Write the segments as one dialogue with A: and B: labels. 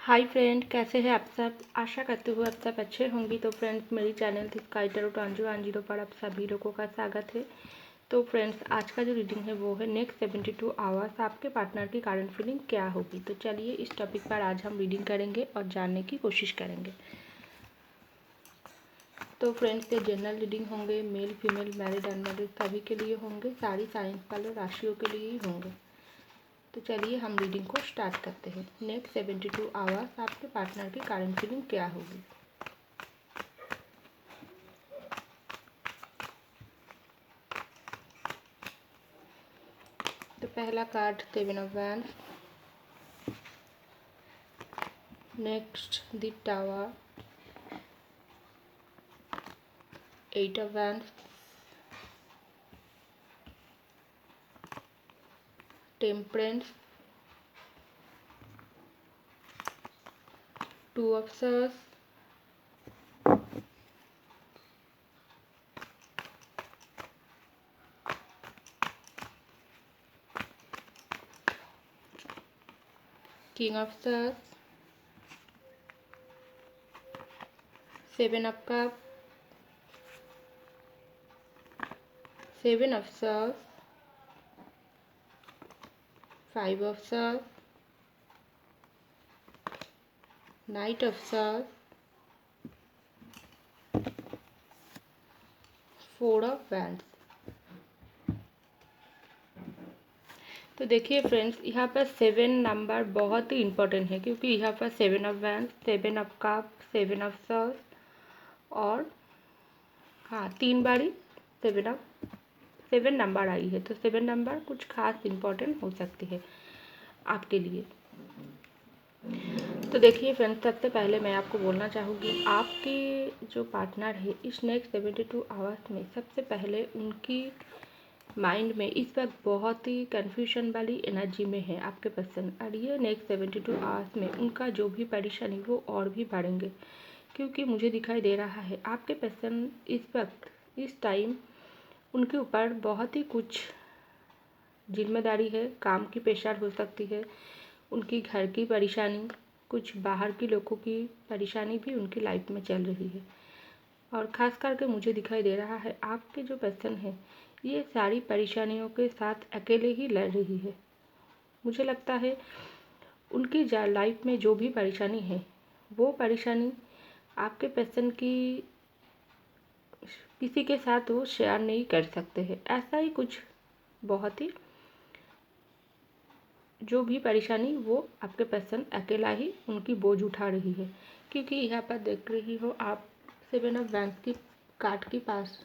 A: Hi friend, कैसे हैं आप सब। आशा करती हूँ आप सब अच्छे होंगी। तो फ्रेंड्स, मेरी चैनल थी स्काई टैरोट 101 पर आप सभी लोगों का स्वागत है। तो फ्रेंड्स, आज का जो रीडिंग है वो है नेक्स्ट 72 आवर्स आपके पार्टनर की करंट फीलिंग क्या होगी। तो चलिए इस टॉपिक पर आज हम रीडिंग करेंगे और जानने की कोशिश करेंगे। तो फ्रेंड्स, ये जनरल रीडिंग होंगे, मेल फीमेल मैरिड अनमैरिड सभी के लिए होंगे, सारी साइंस वाले राशियों के लिए ही होंगे। तो चलिए हम रीडिंग को स्टार्ट करते हैं। नेक्स्ट 72 आवर्स आपके पार्टनर की करंट फीलिंग क्या होगी। तो पहला card 7 of wand, next the tower, 8 of wand, temperance, 2 of swords, king of swords, 7 of cup, 7 of swords, 5 of swords, knight of swords, 4 of wand. तो देखिए फ्रेंड्स, यहाँ पर 7 नंबर बहुत ही इम्पोर्टेंट है, क्योंकि यहाँ पर 7 of wand, 7 of cup, 7 of swords और हाँ 3 बारी 7 नंबर आई है। तो 7 नंबर कुछ खास इम्पोर्टेंट हो सकती है आपके लिए। तो देखिए फ्रेंड्स, सबसे पहले मैं आपको बोलना चाहूँगी, आपके जो पार्टनर है इस नेक्स्ट 72 आवर्स में सबसे पहले उनकी माइंड में इस वक्त बहुत ही कन्फ्यूजन वाली एनर्जी में है आपके पर्सन। और ये नेक्स्ट 72 आवर्स में उनका जो भी परेशानी वो और भी बढ़ेंगे, क्योंकि मुझे दिखाई दे रहा है आपके पर्सन इस वक्त इस टाइम उनके ऊपर बहुत ही कुछ जिम्मेदारी है, काम की प्रेशर हो सकती है, उनकी घर की परेशानी, कुछ बाहर के लोगों की परेशानी भी उनकी लाइफ में चल रही है। और ख़ास करके मुझे दिखाई दे रहा है आपके जो पर्सन है ये सारी परेशानियों के साथ अकेले ही लड़ रही है। मुझे लगता है उनकी लाइफ में जो भी परेशानी है वो परेशानी आपके पर्सन की किसी के साथ वो शेयर नहीं कर सकते हैं। ऐसा ही कुछ बहुत ही जो भी परेशानी वो आपके पर्सन अकेला ही उनकी बोझ उठा रही है। क्योंकि यहाँ पर देख रही हो आप 7 ऑफ वैंड की कार्ड के पास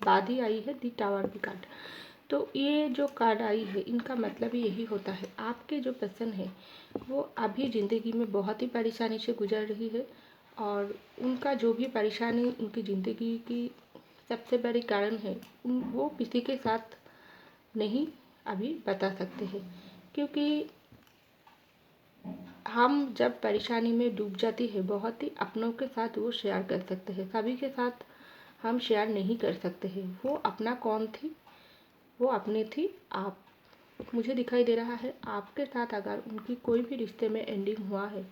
A: बाद ही आई है दी टावर की कार्ड। तो ये जो कार्ड आई है इनका मतलब यही होता है आपके जो पर्सन है वो अभी ज़िंदगी में बहुत ही परेशानी से गुजर रही है। और उनका जो भी परेशानी उनकी ज़िंदगी की सबसे बड़ी कारण है वो किसी के साथ नहीं अभी बता सकते हैं। क्योंकि हम जब परेशानी में डूब जाती है बहुत ही अपनों के साथ वो शेयर कर सकते हैं, सभी के साथ हम शेयर नहीं कर सकते हैं। वो अपना कौन थी, वो अपनी थी आप। मुझे दिखाई दे रहा है आपके साथ अगर उनकी कोई भी रिश्ते में एंडिंग हुआ है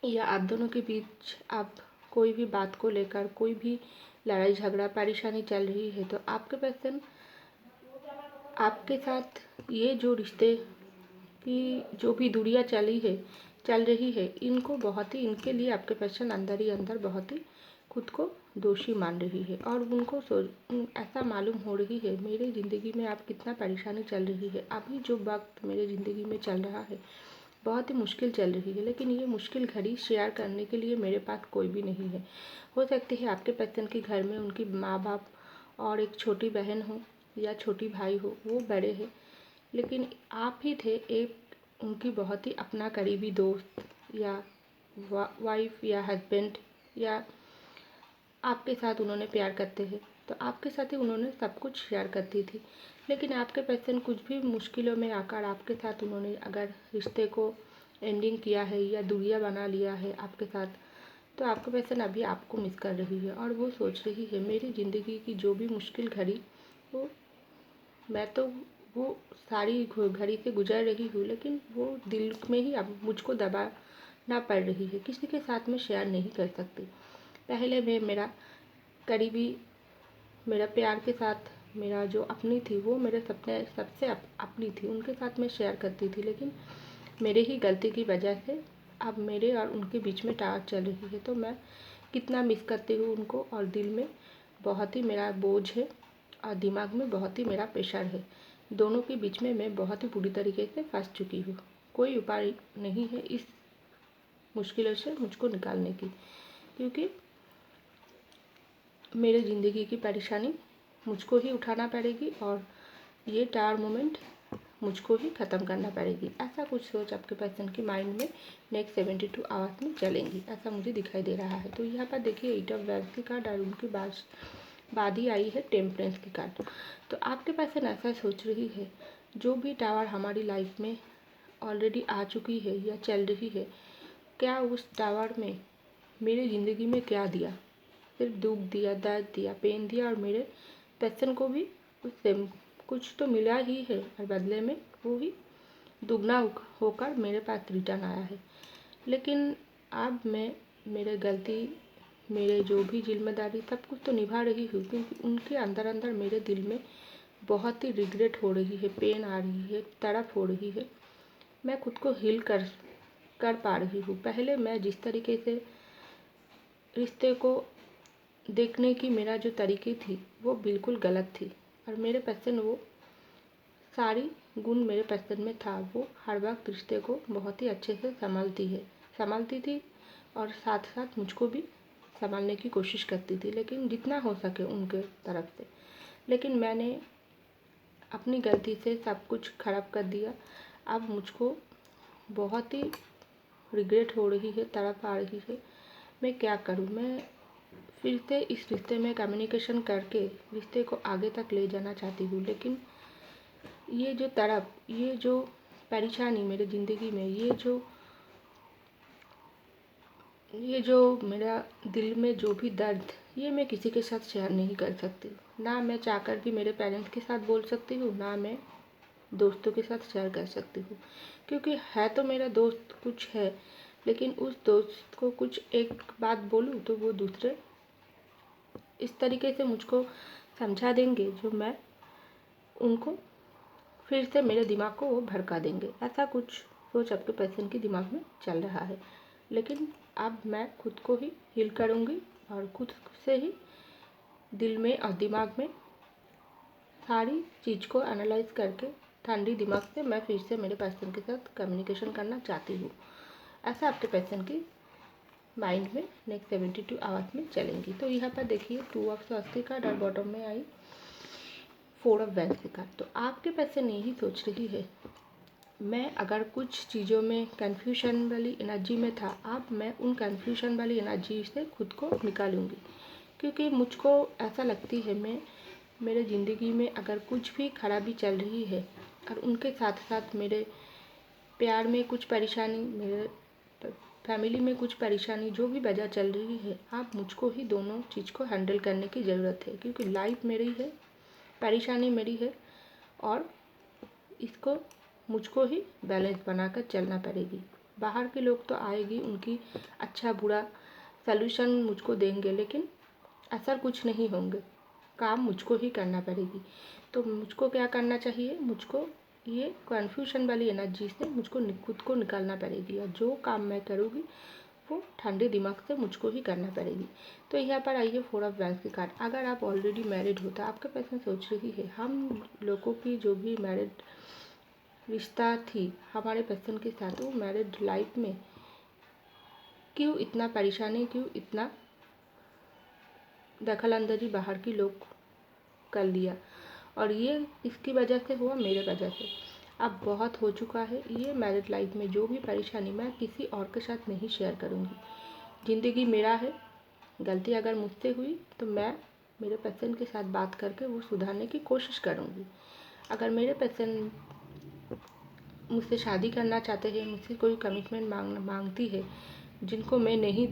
A: या आप दोनों के बीच अब कोई भी बात को लेकर कोई भी लड़ाई झगड़ा परेशानी चल रही है, तो आपके पर्सन आपके साथ ये जो रिश्ते की जो भी दूरियां चल रही है इनको बहुत ही इनके लिए आपके पर्सन अंदर ही अंदर बहुत ही खुद को दोषी मान रही है। और उनको ऐसा मालूम हो रही है मेरी ज़िंदगी में आप कितना परेशानी चल रही है, अभी जो वक्त मेरे ज़िंदगी में चल रहा है बहुत ही मुश्किल चल रही है, लेकिन ये मुश्किल घड़ी शेयर करने के लिए मेरे पास कोई भी नहीं है। हो सकती है आपके पर्सन के घर में उनकी माँ बाप और एक छोटी बहन हो या छोटी भाई हो, वो बड़े हैं, लेकिन आप ही थे एक उनकी बहुत ही अपना करीबी दोस्त या वाइफ या हस्बैंड, या आपके साथ उन्होंने प्यार करते हैं तो आपके साथ ही उन्होंने सब कुछ शेयर करती थी। लेकिन आपके पर्सन कुछ भी मुश्किलों में आकर आपके साथ उन्होंने अगर रिश्ते को एंडिंग किया है या दूरियां बना लिया है आपके साथ, तो आपके पर्सन अभी आपको मिस कर रही है और वो सोच रही है मेरी ज़िंदगी की जो भी मुश्किल घड़ी वो मैं तो वो सारी घड़ी से गुजर रही हूँ, लेकिन वो दिल में ही अब मुझको दबाना पड़ रही है। किसी के साथ मैं शेयर नहीं कर सकती। पहले मैं मेरा करीबी, मेरा प्यार के साथ मेरा जो अपनी थी, वो मेरे सबसे अपनी थी, उनके साथ मैं शेयर करती थी। लेकिन मेरे ही गलती की वजह से अब मेरे और उनके बीच में टार चल रही है। तो मैं कितना मिस करती हूँ उनको, और दिल में बहुत ही मेरा बोझ है और दिमाग में बहुत ही मेरा प्रेशर है। दोनों के बीच में मैं बहुत ही बुरी तरीके से फंस चुकी हूँ। कोई उपाय नहीं है इस मुश्किलों से मुझको निकालने की, क्योंकि मेरे ज़िंदगी की परेशानी मुझको ही उठाना पड़ेगी और ये टार मोमेंट मुझको ही ख़त्म करना पड़ेगी। ऐसा कुछ सोच आपके पर्सन की माइंड में नेक्स्ट 72 आवर्स में चलेंगी, ऐसा मुझे दिखाई दे रहा है। तो यहाँ पर देखिए 8 ऑफ वैंड्स की कार्ड और उनकी बाद ही आई है टेम्परेंस की कार्ड। तो आपके पर्सन ऐसा सोच रही है, जो भी टावर हमारी लाइफ में ऑलरेडी आ चुकी है या चल रही है, क्या उस टावर में मेरी ज़िंदगी में क्या दिया? सिर्फ दुख दिया, दर्द दिया, पेन दिया, और मेरे पर्सन को भी उससे कुछ तो मिला ही है, और बदले में वो ही दुगना होकर मेरे पास रिटर्न आया है। लेकिन अब मैं मेरे गलती, मेरे जो भी जिम्मेदारी, सब कुछ तो निभा रही हूँ, क्योंकि उनके अंदर अंदर मेरे दिल में बहुत ही रिग्रेट हो रही है, पेन आ रही है, तड़प हो रही है। मैं खुद को हील कर पा रही हूँ। पहले मैं जिस तरीके से रिश्ते को देखने की मेरा जो तरीके थी, वो बिल्कुल गलत थी, और मेरे पर्सन वो सारी गुण मेरे पर्सन में था। वो हर वक्त रिश्ते को बहुत ही अच्छे से संभालती थी, और साथ साथ मुझको भी संभालने की कोशिश करती थी, लेकिन जितना हो सके उनके तरफ से। लेकिन मैंने अपनी गलती से सब कुछ खराब कर दिया। अब मुझको बहुत ही रिग्रेट हो रही है, तड़प आ रही है। मैं क्या करूं? मैं फिर से इस रिश्ते में कम्युनिकेशन करके रिश्ते को आगे तक ले जाना चाहती हूँ, लेकिन ये जो तड़प, ये जो परेशानी मेरे ज़िंदगी में, ये जो मेरा दिल में जो भी दर्द, ये मैं किसी के साथ शेयर नहीं कर सकती। ना मैं चाहकर भी मेरे पेरेंट्स के साथ बोल सकती हूँ, ना मैं दोस्तों के साथ शेयर कर सकती हूँ, क्योंकि है तो मेरा दोस्त कुछ है, लेकिन उस दोस्त को कुछ एक बात बोलूँ तो वो दूसरे इस तरीके से मुझको समझा देंगे, जो मैं उनको फिर से मेरे दिमाग को वो भड़का देंगे। ऐसा कुछ सोच आपके पर्सन के दिमाग में चल रहा है। लेकिन अब मैं खुद को ही हील करूँगी, और खुद से ही दिल में और दिमाग में सारी चीज़ को एनालाइज करके ठंडी दिमाग से मैं फिर से मेरे पर्सन के साथ कम्युनिकेशन करना चाहती हूँ। ऐसा आपके पर्सन की माइंड में नेक्स्ट 72 आवर्स में चलेंगी। तो यहाँ पर देखिए 2 ऑफ स्वस्ति कार्ड और बॉटम में आई 4 ऑफ वैंड्स की कार्ड। तो आपके पर्सन यही सोच रही है, मैं अगर कुछ चीज़ों में कन्फ्यूजन वाली एनर्जी में था, अब मैं उन कन्फ्यूजन वाली एनर्जी से खुद को निकालूंगी, क्योंकि मुझको ऐसा लगती है मेरे ज़िंदगी में अगर कुछ भी खराबी चल रही है, और उनके साथ साथ मेरे प्यार में कुछ परेशानी, मेरे फैमिली में कुछ परेशानी, जो भी वजह चल रही है, अब मुझको ही दोनों चीज़ को हैंडल करने की ज़रूरत है, क्योंकि लाइफ मेरी है, परेशानी मेरी है, और इसको मुझको ही बैलेंस बनाकर चलना पड़ेगी। बाहर के लोग तो आएगी, उनकी अच्छा बुरा सल्यूशन मुझको देंगे, लेकिन असर कुछ नहीं होंगे, काम मुझको ही करना पड़ेगी। तो मुझको क्या करना चाहिए? मुझको ये कन्फ्यूजन वाली एनर्जी से मुझको खुद को निकालना पड़ेगी, और जो काम मैं करूँगी वो ठंडे दिमाग से मुझको ही करना पड़ेगी। तो यहाँ पर आइए 4 ऑफ वैंड्स की कार्ड। अगर आप ऑलरेडी मैरिड हो तो आपके पर्सन सोच रही है, हम लोगों की जो भी मैरिड रिश्ता थी हमारे पर्सन के साथ, वो मैरिड लाइफ में क्यों इतना परेशानी, क्यों इतना दखल अंदाजी बाहर की लोग कर लिया, और ये इसकी वजह से हुआ, मेरे वजह से। अब बहुत हो चुका है, ये मैरिड लाइफ में जो भी परेशानी मैं किसी और के साथ नहीं शेयर करूँगी। ज़िंदगी मेरा है, गलती अगर मुझसे हुई तो मैं मेरे पर्सन के साथ बात करके वो सुधारने की कोशिश करूँगी। अगर मेरे पर्सन मुझसे शादी करना चाहते हैं, मुझसे कोई कमिटमेंट मांगती है, जिनको मैं नहीं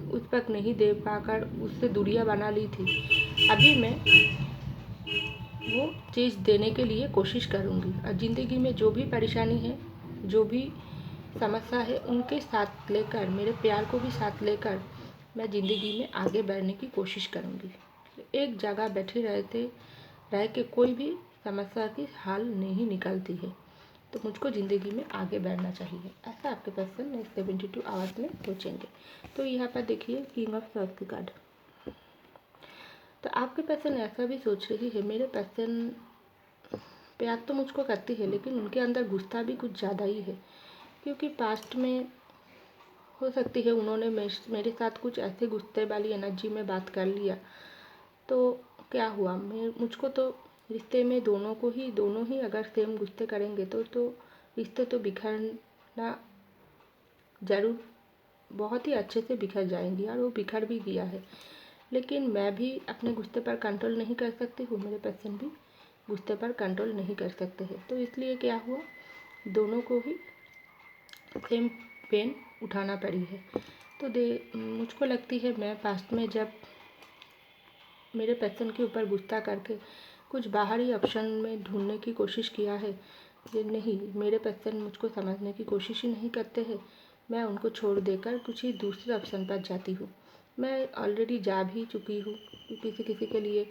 A: उस वक्त नहीं दे पाकर उससे दूरियां बना ली थी, अभी मैं वो चीज़ देने के लिए कोशिश करूँगी। और ज़िंदगी में जो भी परेशानी है, जो भी समस्या है, उनके साथ लेकर, मेरे प्यार को भी साथ लेकर मैं ज़िंदगी में आगे बढ़ने की कोशिश करूँगी। एक जगह बैठे रह के कोई भी समस्या की हल नहीं निकलती है, तो मुझको ज़िंदगी में आगे बढ़ना चाहिए। ऐसा आपके पर्सन नेक्स्ट 72 आवर्स में सोचेंगे। तो यहाँ पर देखिए किंग ऑफ सॉर्ड्स की कार्ड। तो आपके पर्सन ऐसा भी सोच रही है, मेरे पर्सन प्यार तो मुझको करती है, लेकिन उनके अंदर गुस्सा भी कुछ ज़्यादा ही है। क्योंकि पास्ट में हो सकती है उन्होंने मेरे साथ कुछ ऐसे गुस्से वाली एनर्जी में बात कर लिया, तो क्या हुआ, मुझको तो रिश्ते में दोनों ही अगर सेम गुस्से करेंगे तो रिश्ते तो बिखरना ज़रूर, बहुत ही अच्छे से बिखर जाएंगी, और वो बिखर भी गया है। लेकिन मैं भी अपने गुस्से पर कंट्रोल नहीं कर सकती हूँ, मेरे पर्सन भी गुस्से पर कंट्रोल नहीं कर सकते हैं। तो इसलिए क्या हुआ, दोनों को ही सेम पेन उठाना पड़ी है। तो मुझको लगती है मैं पास्ट में जब मेरे पर्सन के ऊपर गुस्सा करके कुछ बाहरी ऑप्शन में ढूंढने की कोशिश किया है, ये नहीं, मेरे पर्सन मुझको समझने की कोशिश ही नहीं करते हैं, मैं उनको छोड़ देकर कुछ ही दूसरे ऑप्शन पर जाती हूँ। मैं ऑलरेडी जा भी चुकी हूँ किसी किसी के लिए।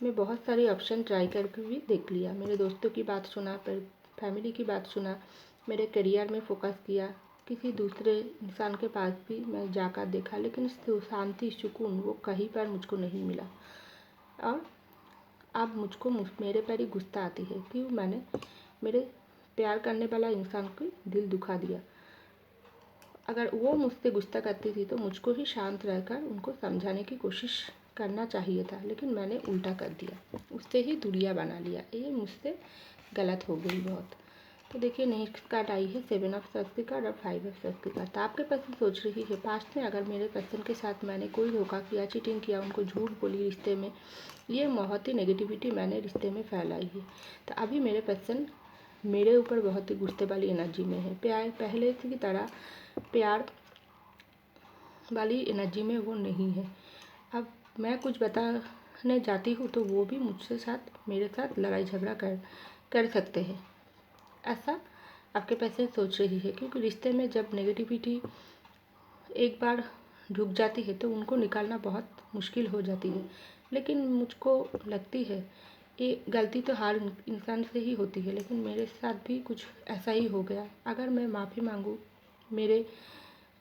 A: मैं बहुत सारे ऑप्शन ट्राई करके भी देख लिया, मेरे दोस्तों की बात सुना, फैमिली की बात सुना, मेरे करियर में फोकस किया, किसी दूसरे इंसान के पास भी मैं जाकर देखा, लेकिन शांति सुकून वो कहीं पर मुझको नहीं मिला। और अब मुझको मेरे पर ही गुस्सा आती है, क्यों मैंने मेरे प्यार करने वाला इंसान को दिल दुखा दिया। अगर वो मुझसे गुस्सा करती थी तो मुझको ही शांत रहकर उनको समझाने की कोशिश करना चाहिए था, लेकिन मैंने उल्टा कर दिया, उससे ही दूरियां बना लिया। ये मुझसे गलत हो गई बहुत। तो देखिए नेक्स्ट कार्ड आई है 7 ऑफ सॉर्ड्स की कार्ड और 5 ऑफ सॉर्ड्स की कार्ड। तो आपके पर्सन सोच रही है पास्ट में अगर मेरे पर्सन के साथ मैंने कोई धोखा किया, चीटिंग किया, उनको झूठ बोली रिश्ते में, ये बहुत ही नेगेटिविटी मैंने रिश्ते में फैलाई है, तो अभी मेरे पर्सन मेरे ऊपर बहुत ही गुस्से वाली एनर्जी में है। प्यार पहले की तरह प्यार वाली एनर्जी में वो नहीं है। अब मैं कुछ बताने जाती हूँ तो वो भी मेरे साथ लड़ाई झगड़ा कर सकते हैं, ऐसा आपके पैसे सोच रही है। क्योंकि रिश्ते में जब नेगेटिविटी एक बार ढुक जाती है तो उनको निकालना बहुत मुश्किल हो जाती है। लेकिन मुझको लगती है ये गलती तो हर इंसान से ही होती है, लेकिन मेरे साथ भी कुछ ऐसा ही हो गया। अगर मैं माफ़ी मांगूँ, मेरे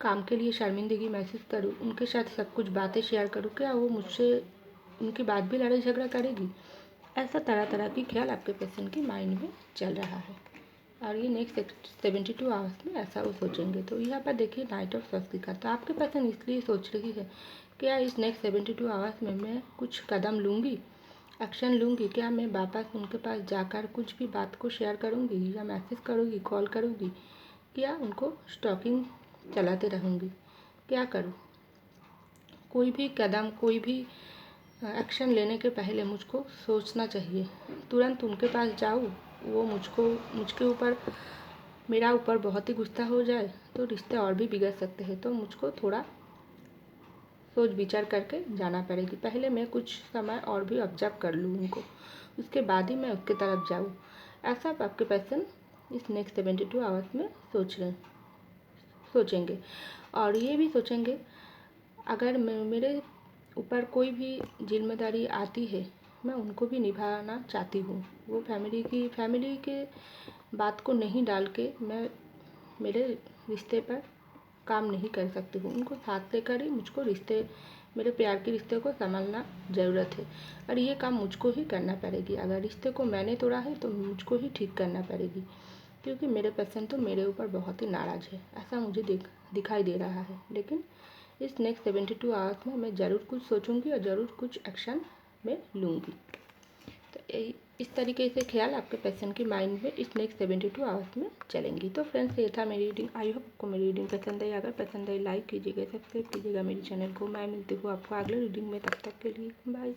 A: काम के लिए शर्मिंदगी महसूस करूँ, उनके साथ सब कुछ बातें शेयर करूँ, क्या वो मुझसे उनकी बात भी लड़ाई झगड़ा करेगी? ऐसा तरह तरह की ख्याल आपके पर्सन की माइंड में चल रहा है, और ये नेक्स्ट 72 आवर्स में ऐसा वो सोचेंगे। तो यहाँ पर देखिए नाइट ऑफ सॉर्ड्स का, तो आपके पर्सन इसलिए सोच रही है क्या इस नेक्स्ट 72 आवर्स में मैं कुछ कदम लूँगी, एक्शन लूँगी? क्या मैं वापस उनके पास जाकर कुछ भी बात को शेयर करूँगी, या मैसेज करूँगी, कॉल करूँगी, या उनको स्टॉकिंग चलाते रहूँगी? क्या करूँ? कोई भी कदम, कोई भी एक्शन लेने के पहले मुझको सोचना चाहिए। तुरंत उनके पास जाऊँ, वो मुझके ऊपर मेरा ऊपर बहुत ही गुस्सा हो जाए तो रिश्ते और भी बिगड़ सकते हैं। तो मुझको थोड़ा सोच विचार करके जाना पड़ेगी। पहले मैं कुछ समय और भी ऑब्जर्व कर लूँ उनको, उसके बाद ही मैं उसके तरफ जाऊँ। ऐसा आपके पर्सन इस नेक्स्ट 72 आवर्स में सोचेंगे। और ये भी सोचेंगे अगर मेरे ऊपर कोई भी जिम्मेदारी आती है, मैं उनको भी निभाना चाहती हूँ। वो फैमिली के बात को नहीं डाल के मैं मेरे रिश्ते पर काम नहीं कर सकती हूँ। उनको साथ लेकर ही मुझको मेरे प्यार के रिश्ते को संभालना ज़रूरत है, और ये काम मुझको ही करना पड़ेगी। अगर रिश्ते को मैंने तोड़ा है तो मुझको ही ठीक करना पड़ेगी, क्योंकि मेरे पर्सन तो मेरे ऊपर बहुत ही नाराज़ है, ऐसा मुझे दिखाई दे रहा है। लेकिन इस नेक्स्ट 72 आवर्स में मैं ज़रूर कुछ सोचूंगी और ज़रूर कुछ एक्शन में लूँगी। तो इस तरीके से ख्याल आपके पर्सन की माइंड में इस नेक्स्ट 72 आवर्स में चलेंगी। तो फ्रेंड्स ये था मेरी रीडिंग। आई होप आपको मेरी रीडिंग पसंद आई। अगर पसंद आई लाइक कीजिएगा, सब्सक्राइब कीजिएगा मेरे चैनल को। मैं मिलती हूँ आपको अगले रीडिंग में, तब तक के लिए बाय।